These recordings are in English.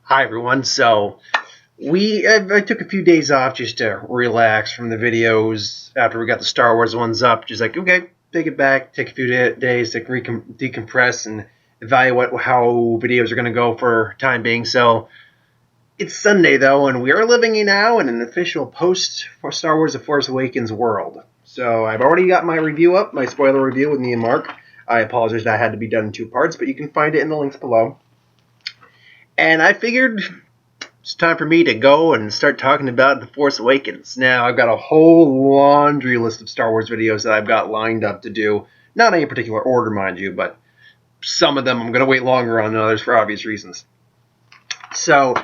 Hi everyone. I took a few days off just to relax from the videos after we got the Star Wars ones up. Just like, okay, take it back, take a few days to decompress and evaluate how videos are going to go for time being. So it's Sunday though, and we are living now in an official post for Star Wars: The Force Awakens world. So I've already got my review up, my spoiler review with me and Mark. I apologize that had to be done in two parts, but you can find it in the links below. And I figured it's time for me to go and start talking about The Force Awakens. Now, I've got a whole laundry list of Star Wars videos that I've got lined up to do. Not in any particular order, mind you, but some of them I'm going to wait longer on than others for obvious reasons. So,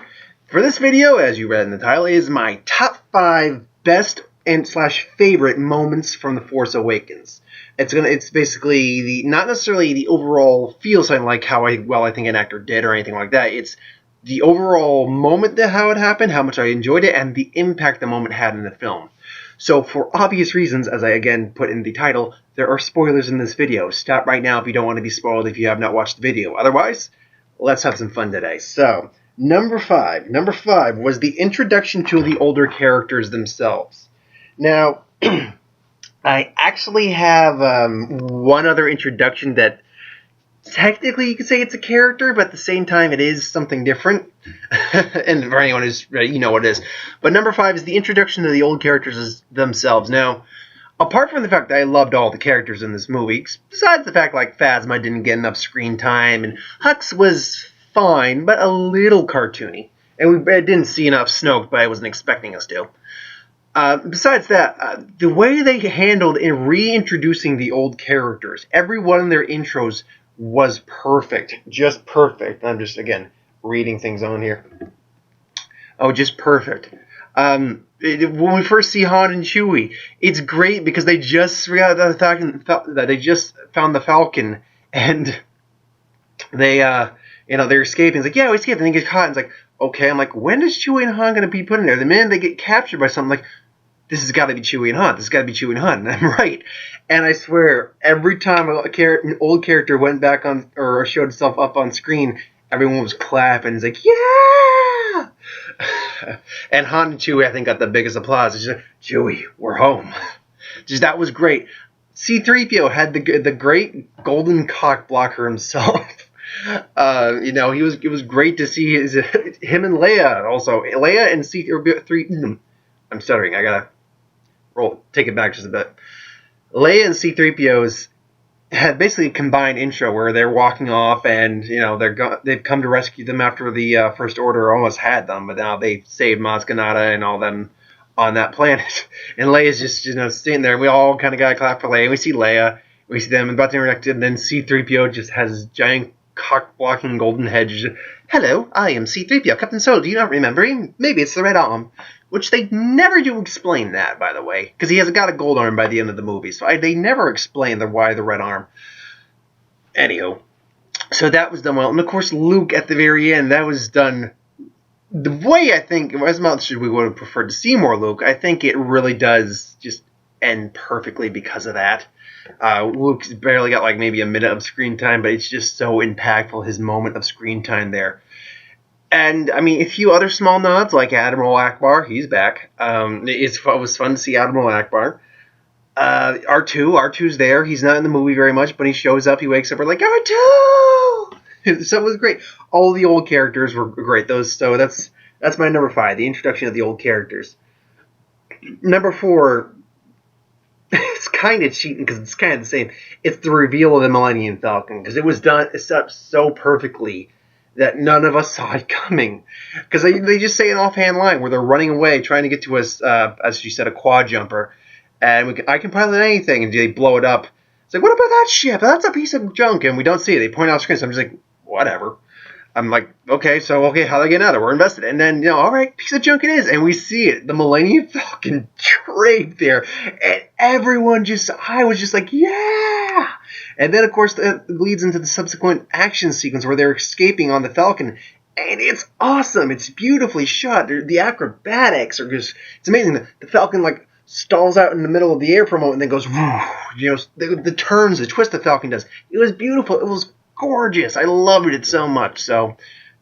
for this video, as you read in the title, is my top 5 best and / favorite moments from The Force Awakens. It's basically not necessarily the overall feel something like how I think an actor did or anything like that. It's the overall moment that how it happened, how much I enjoyed it, and the impact the moment had in the film. So for obvious reasons, as I again put in the title, there are spoilers in this video. Stop right now if you don't want to be spoiled if you have not watched the video. Otherwise, let's have some fun today. So, number 5 was the introduction to the older characters themselves. Now, I actually have one other introduction that technically you could say it's a character, but at the same time it is something different. And for anyone who's ready, you know what it is. But number 5 is the introduction to the old characters themselves. Now, apart from the fact that I loved all the characters in this movie, besides the fact like Phasma didn't get enough screen time, and Hux was fine, but a little cartoony. And we didn't see enough Snoke, but I wasn't expecting us to. Besides that, the way they handled in reintroducing the old characters, every one of their intros was perfect. Just perfect. I'm just, again, reading things on here. Oh, just perfect. When we first see Han and Chewie, it's great because they just found the Falcon, and they're escaping. It's like, yeah, we escaped, and they get caught. And it's like, okay, I'm like, when is Chewie and Han going to be put in there? The minute they get captured by something, like, this has got to be Chewie and Han. This has got to be Chewie and Han. And I'm right. And I swear, every time an old character went back on or showed himself up on screen, everyone was clapping. It's like, yeah! And Han and Chewie, I think, got the biggest applause. It's just like, Chewie, we're home. Just that was great. C-3PO had the great golden cock blocker himself. It was great to see him and Leia also. Leia and C-3. I'm stuttering. I gotta take it back just a bit. Leia and C-3PO's had basically a combined intro where they're walking off, and they've come to rescue them after the First Order almost had them, but now they've saved Maz Kanata and all them on that planet. And Leia's just sitting there. And we all kind of got to clap for Leia. And we see Leia. We see them about to interact, and then C-3PO just has giant cock-blocking golden head. Hello, I am C-3PO, Captain Solo. Do you not remember him? Maybe it's the red arm. Which they never do explain that, by the way. Because he has got a gold arm by the end of the movie. So they never explain why the red arm. Anywho. So that was done well. And of course, Luke at the very end, that was done the way I think, as much as we would have preferred to see more Luke, I think it really does just end perfectly because of that. Luke's barely got like maybe a minute of screen time, but it's just so impactful, his moment of screen time there. And, I mean, a few other small nods, like Admiral Akbar, he's back. It was fun to see Admiral Akbar. R2's there. He's not in the movie very much, but he shows up, he wakes up, we're like, R2! So it was great. All the old characters were great. So that's my number 5, the introduction of the old characters. Number 4, it's kind of cheating because it's kind of the same. It's the reveal of the Millennium Falcon, because it was set up so perfectly that none of us saw it coming. Because they just say an offhand line where they're running away, trying to get to us, as she said, a quad jumper. And I can pilot anything, and they blow it up. It's like, what about that ship? That's a piece of junk, and we don't see it. They point out screen, so I'm just like, whatever. I'm like, okay, how do I get out of it? We're invested. And then, all right, piece of junk it is. And we see it, the Millennium Falcon draped there. And I was just like, yeah! And then, of course, that leads into the subsequent action sequence where they're escaping on the Falcon. And it's awesome. It's beautifully shot. The acrobatics are just, it's amazing. The Falcon, like, stalls out in the middle of the air for a moment and then goes, the turns, the twist the Falcon does. It was beautiful. It was gorgeous. I loved it so much. So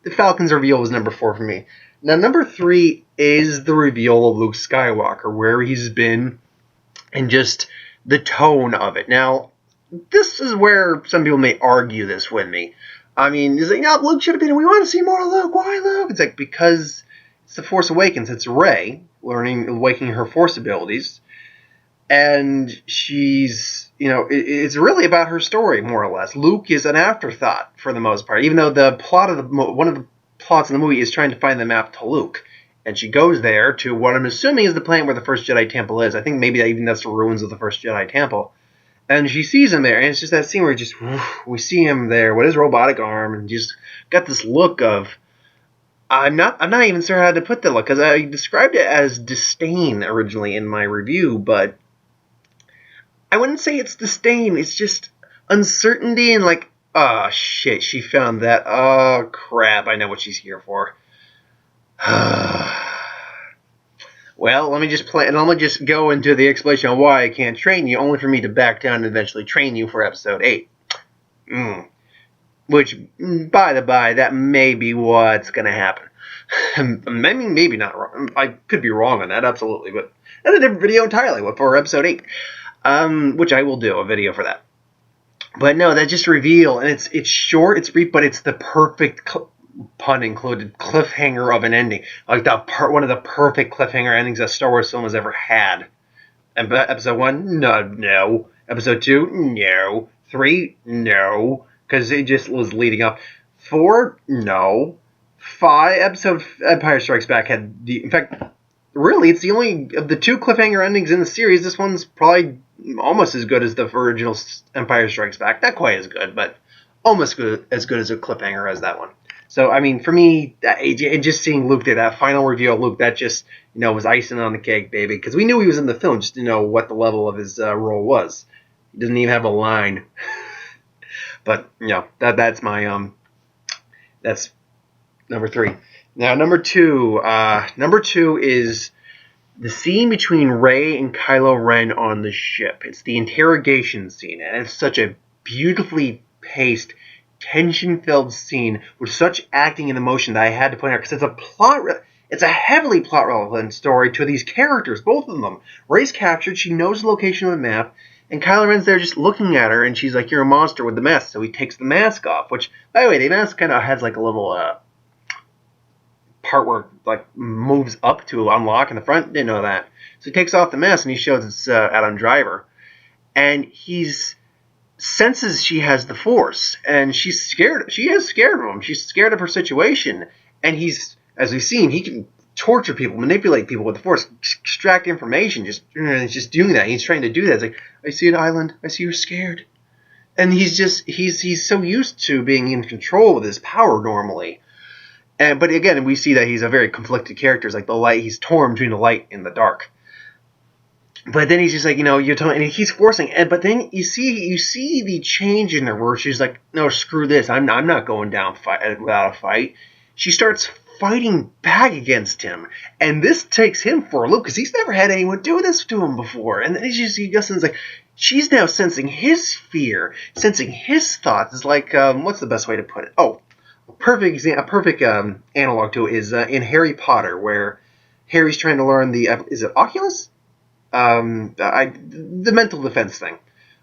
the Falcon's reveal was number 4 for me. Now, number 3 is the reveal of Luke Skywalker, where he's been, and just the tone of it. Now, this is where some people may argue this with me. I mean, it's like, no, Luke should have been, we want to see more Luke. Why Luke? It's like, because it's the Force Awakens. It's Rey awakening her Force abilities. And she's, it's really about her story, more or less. Luke is an afterthought for the most part, even though one of the plots in the movie is trying to find the map to Luke. And she goes there to what I'm assuming is the planet where the first Jedi Temple is. I think maybe that's the ruins of the first Jedi Temple. And she sees him there, and it's just that scene where we see him there with his robotic arm, and just got this look of, I'm not even sure how to put that look, because I described it as disdain originally in my review, but I wouldn't say it's disdain, it's just uncertainty and like, oh shit, she found that, oh crap, I know what she's here for. Well, let me just go into the explanation on why I can't train you, only for me to back down and eventually train you for episode 8. Which, by the by, that may be what's going to happen. Maybe not wrong. I could be wrong on that, absolutely, but that's a different video entirely for episode 8, which I will do a video for that. But no, that just reveal, and it's short, it's brief, but it's the perfect pun included cliffhanger of an ending, like one of the perfect cliffhanger endings that Star Wars film has ever had. And episode 1, no. Episode 2, no. 3, no, because it just was leading up. 4, no. 5, episode Empire Strikes Back had in fact, really, it's the only of the 2 cliffhanger endings in the series. This one's probably almost as good as the original Empire Strikes Back. Not quite as good, but almost as good as a cliffhanger as that one. So, I mean, for me, just seeing Luke there, that final reveal of Luke, that just, was icing on the cake, baby. Because we knew he was in the film, just to know what the level of his role was. He doesn't even have a line. But, that's my, that's number 3. Now, number 2. Number 2 is the scene between Rey and Kylo Ren on the ship. It's the interrogation scene, and it's such a beautifully paced, tension-filled scene with such acting and emotion that I had to point out, because it's a heavily plot-relevant story to these characters, both of them. Rey's captured, she knows the location of the map, and Kylo Ren's there just looking at her, and she's like, you're a monster with the mask, so he takes the mask off, which, by the way, the mask kind of has like a little part where it like moves up to unlock in the front. Didn't know that. So he takes off the mask, and he shows it's Adam Driver, and he's senses she has the Force, and she's scared. She is scared of him. She's scared of her situation, and he's, as we've seen, he can torture people, manipulate people with the Force, extract information. Just doing that. He's trying to do that. It's like, I see an island. I see you're scared, and he's so used to being in control of his power normally. But again, we see that he's a very conflicted character. It's like the light. He's torn between the light and the dark. But then he's just like, you're telling, and he's forcing. But then you see the change in her where she's like, no, screw this. I'm not going down without a fight. She starts fighting back against him, and this takes him for a loop because he's never had anyone do this to him before. And then he Justin's like, she's now sensing his fear, sensing his thoughts. It's like, what's the best way to put it? Oh, a perfect analog to it is in Harry Potter, where Harry's trying to learn is it Oculus? The mental defense thing,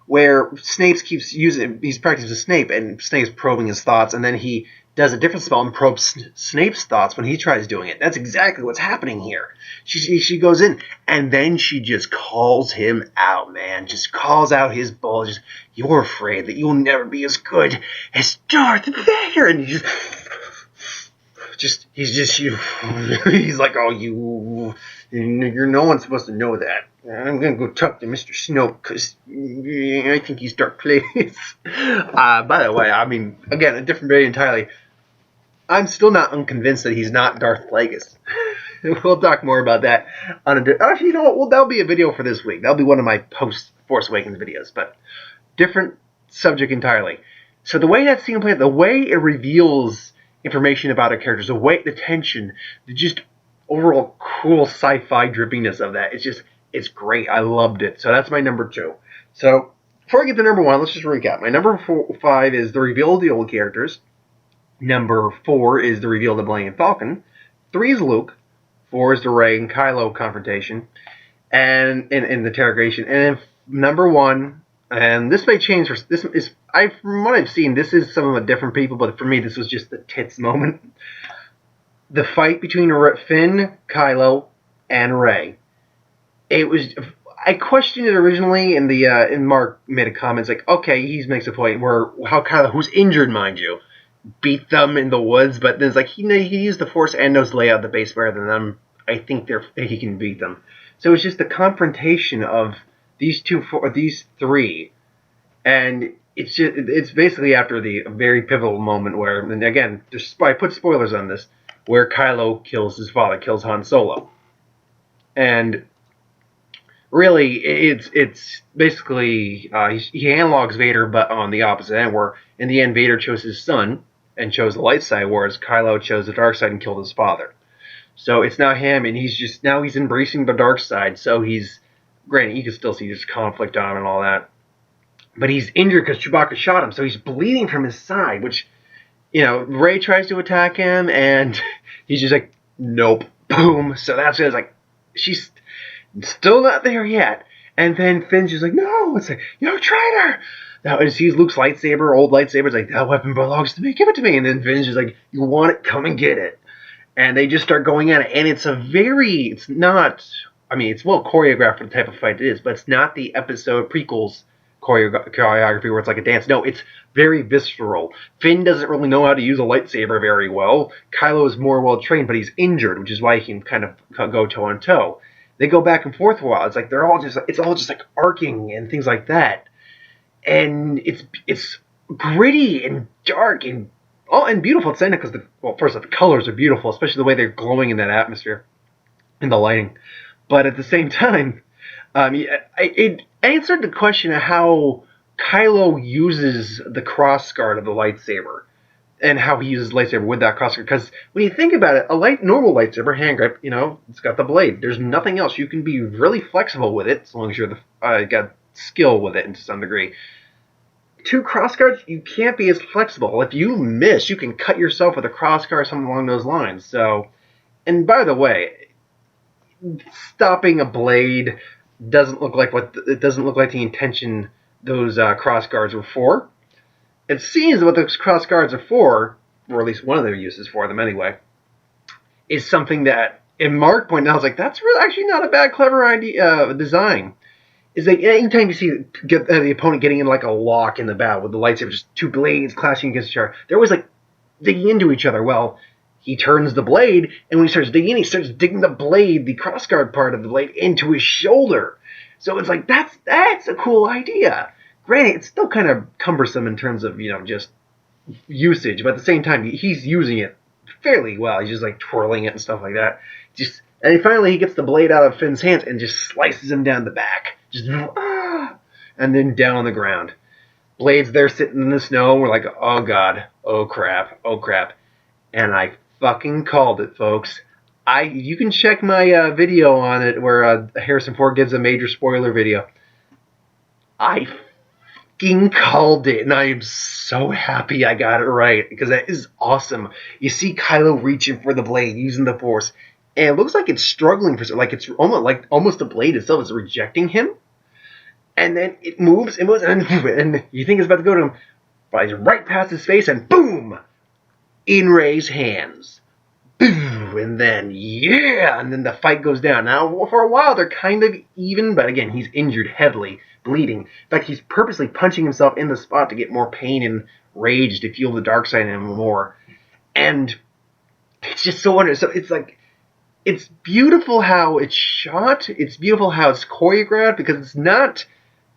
where he's practicing with Snape, and Snape's probing his thoughts, and then he does a different spell and probes Snape's thoughts when he tries doing it. That's exactly what's happening here. She goes in, and then she just calls him out, man. Just calls out his bull. You're afraid that you'll never be as good as Darth Vader, and he's like, oh, you're no one's supposed to know that. I'm going to go talk to Mr. Snoke because I think he's Dark Plagueis. By the way, I mean, again, a different video entirely. I'm still not unconvinced that he's not Darth Plagueis. We'll talk more about that actually, you know what? Well, that'll be a video for this week. That'll be one of my post-Force Awakens videos, but different subject entirely. So the way that scene played, the way it reveals information about our characters, the tension, the just overall cool sci-fi drippiness of that, it's great. I loved it. So that's my number 2. So before I get to number 1, let's just recap. My number 5 is the reveal of the old characters. Number 4 is the reveal of the Millennium Falcon. 3 is Luke. 4 is the Rey and Kylo confrontation and in the interrogation. And then number 1, and this may change. This is from what I've seen. This is some of the different people, but for me, this was just the tits moment. The fight between Finn, Kylo, and Rey. It was. I questioned it originally, and Mark made a comment. It's like, okay, he makes a point where how Kylo, who's injured, mind you, beat them in the woods, but then it's like he used the Force and knows lay out the base better than them. I think he can beat them. So it's just the confrontation of these three, and it's basically after the very pivotal moment where, and again, I put spoilers on this, where Kylo kills his father, kills Han Solo, and really it's basically he analogs Vader, but on the opposite end, where in the end Vader chose his son and chose the light side, whereas Kylo chose the dark side and killed his father. So it's now him, and he's embracing the dark side. So he's, granted, you can still see there's conflict on and all that, but he's injured because Chewbacca shot him, so he's bleeding from his side. Which, Rey tries to attack him, and he's just like, nope, boom. So that's it. It's like she's still not there yet, and then Finn's just like, no, it's like, traitor. That was Luke's lightsaber, old lightsaber. It's like, that weapon belongs to me, give it to me. And then Finn's just like, you want it, come and get it. And they just start going at it, and it's not, it's well choreographed for the type of fight it is, but it's not the episode prequels choreography where it's like a dance. No, it's very visceral. Finn doesn't really know how to use a lightsaber very well. Kylo is more well trained, but he's injured, which is why he can kind of go toe on toe. They go back and forth a while. It's like it's all just like arcing and things like that, and it's gritty and dark and beautiful at the end because first off, the colors are beautiful, especially the way they're glowing in that atmosphere and the lighting. But at the same time, it answered the question of how Kylo uses the crossguard of the lightsaber and how he uses lightsaber with that crossguard. Because when you think about it, normal lightsaber, hand grip, it's got the blade. There's nothing else. You can be really flexible with it as long as you're got skill with it to some degree. 2 crossguards, you can't be as flexible. If you miss, you can cut yourself with a crossguard or something along those lines. So, and by the way, stopping a blade doesn't look like the intention those crossguards were for. It seems what those crossguards are for, or at least one of their uses for them anyway, is something that, and Mark pointed out, I was like, that's really actually not a bad, clever idea design. Is that anytime you see the opponent getting in like a lock in the battle with the lightsaber, just 2 blades clashing against each other, they're always like digging into each other. Well, he turns the blade, and when he starts digging in, he starts digging the blade, the crossguard part of the blade, into his shoulder. So it's like, that's a cool idea. Granted, it's still kind of cumbersome in terms of, just usage, but at the same time, he's using it fairly well. He's just like twirling it and stuff like that. And finally he gets the blade out of Finn's hands and just slices him down the back. And then down on the ground. Blade's there sitting in the snow, and we're like, oh god, oh crap. And I fucking called it, folks. You can check my video on it where Harrison Ford gives a major spoiler video. I fucking called it, and I am so happy I got it right, because that is awesome. You see Kylo reaching for the blade, using the Force, and it looks like it's struggling for, like it's almost the blade itself is rejecting him, and then it moves, and you think it's about to go to him, but it's right past his face, and boom, in Rey's hands. Boom, and then the fight goes down. Now, for a while, they're kind of even, but again, he's injured heavily, bleeding. In fact, he's purposely punching himself in the spot to get more pain and rage to fuel the dark side in him more. And it's just so wonderful. So it's like, it's beautiful how it's shot. It's beautiful how it's choreographed, because it's not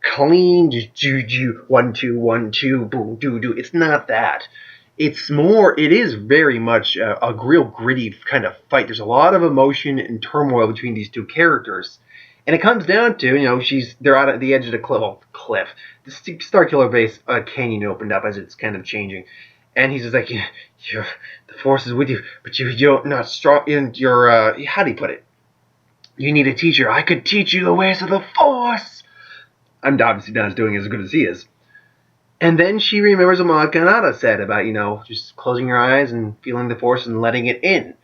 clean, just juju, 1, 2, 1, 2, boom, do. It's not that. It is very much a real gritty kind of fight. There's a lot of emotion and turmoil between these 2 characters. And it comes down to, they're out at the edge of the cliff. The Starkiller base canyon opened up as it's kind of changing. And he's just like, the Force is with you, but you're not strong in your, how do you put it? You need a teacher. I could teach you the ways of the Force. I'm obviously not doing as good as he is. And then she remembers what Maude Kanata said about, just closing your eyes and feeling the Force and letting it in.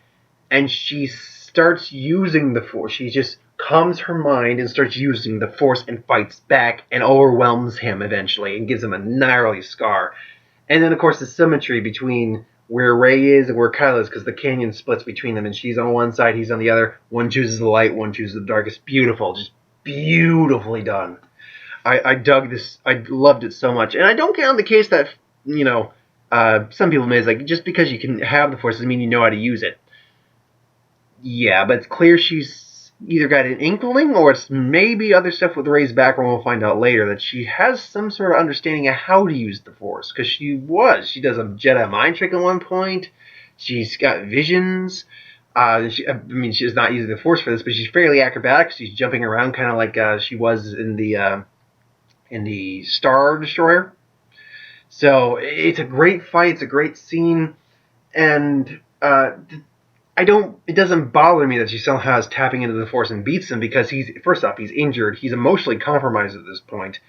And she starts using the Force. She just calms her mind and starts using the Force and fights back and overwhelms him eventually and gives him a gnarly scar. And then, of course, the symmetry between where Rey is and where Kylo is, because the canyon splits between them, and she's on one side, he's on the other. One chooses the light, one chooses the dark. It's beautiful, just beautifully done. I dug this. I loved it so much, and I don't count the case that some people may say, like, just because you can have the Force doesn't mean you know how to use it. Yeah, but it's clear she's either got an inkling or it's maybe other stuff with Rey's background. We'll find out later that she has some sort of understanding of how to use the Force, because she does a Jedi mind trick at one point. She's got visions. She's not using the Force for this, but she's fairly acrobatic. She's jumping around kind of like she was in the Star Destroyer. So it's a great fight. It's a great scene, and it doesn't bother me that she somehow is tapping into the Force and beats him, because first off, he's injured. He's emotionally compromised at this point,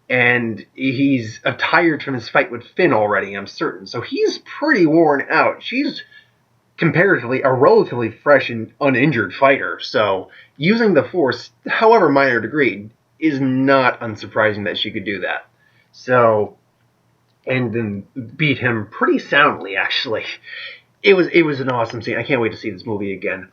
and he's tired from his fight with Finn already, I'm certain. So he's pretty worn out. She's comparatively a relatively fresh and uninjured fighter. So using the Force, however minor degree, is not unsurprising that she could do that. So, and then beat him pretty soundly, actually. It was an awesome scene. I can't wait to see this movie again.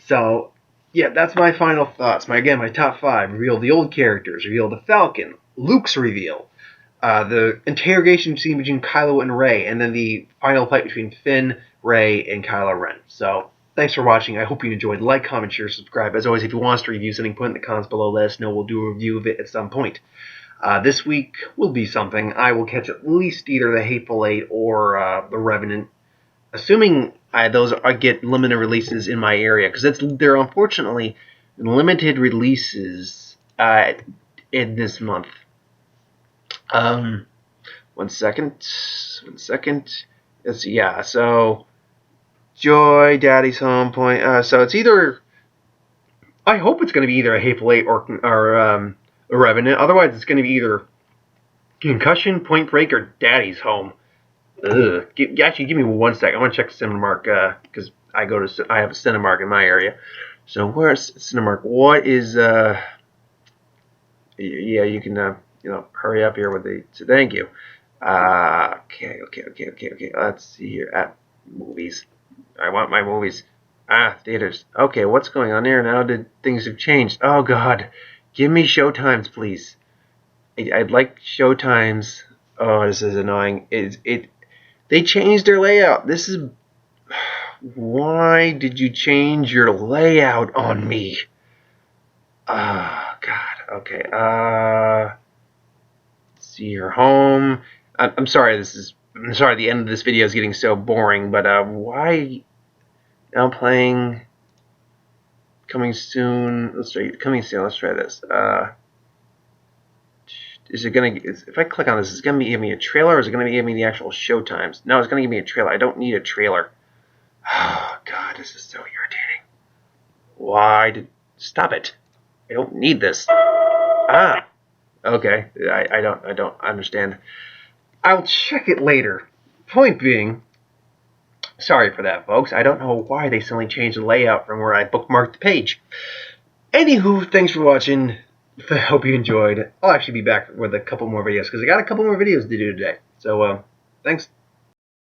So, yeah, that's my final thoughts. My top 5. Reveal the old characters. Reveal the Falcon. Luke's reveal. The interrogation scene between Kylo and Rey. And then the final fight between Finn, Rey, and Kylo Ren. So, thanks for watching. I hope you enjoyed. Like, comment, share, subscribe. As always, if you want us to review something, put in the comments below. Let us know. We'll do a review of it at some point. This week will be something. I will catch at least either the Hateful Eight or the Revenant. Assuming those get limited releases in my area, because they're unfortunately limited releases in this month. One second. Let's see. Yeah, so Joy, Daddy's Home, Point. So it's either. I hope it's going to be either a Hateful Eight or a Revenant. Otherwise, it's going to be either Concussion, Point Break, or Daddy's Home. Actually, give me 1 second. I want to check Cinemark because I have a Cinemark in my area. So where's Cinemark? What is yeah, you can hurry up here with the. So thank you. Okay. Let's see here at movies. I want my movies. Theaters. Okay, what's going on here now? Things have changed? Oh God, give me showtimes, please. I'd like showtimes. Oh, this is annoying. They changed their layout. This is... Why did you change your layout on me? Oh, God. Okay. See your home. I'm sorry. I'm sorry. The end of this video is getting so boring. But why? Now playing. Coming soon. Coming soon. Let's try this. Is it going to, if I click on this, is it going to give me a trailer, or is it going to give me the actual showtimes? No, it's going to give me a trailer. I don't need a trailer. Oh, God, this is so irritating. Stop it. I don't need this. Okay. I don't understand. I'll check it later. Point being, sorry for that, folks. I don't know why they suddenly changed the layout from where I bookmarked the page. Anywho, thanks for watching. I hope you enjoyed. I'll actually be back with a couple more videos, because I got a couple more videos to do today. So, thanks.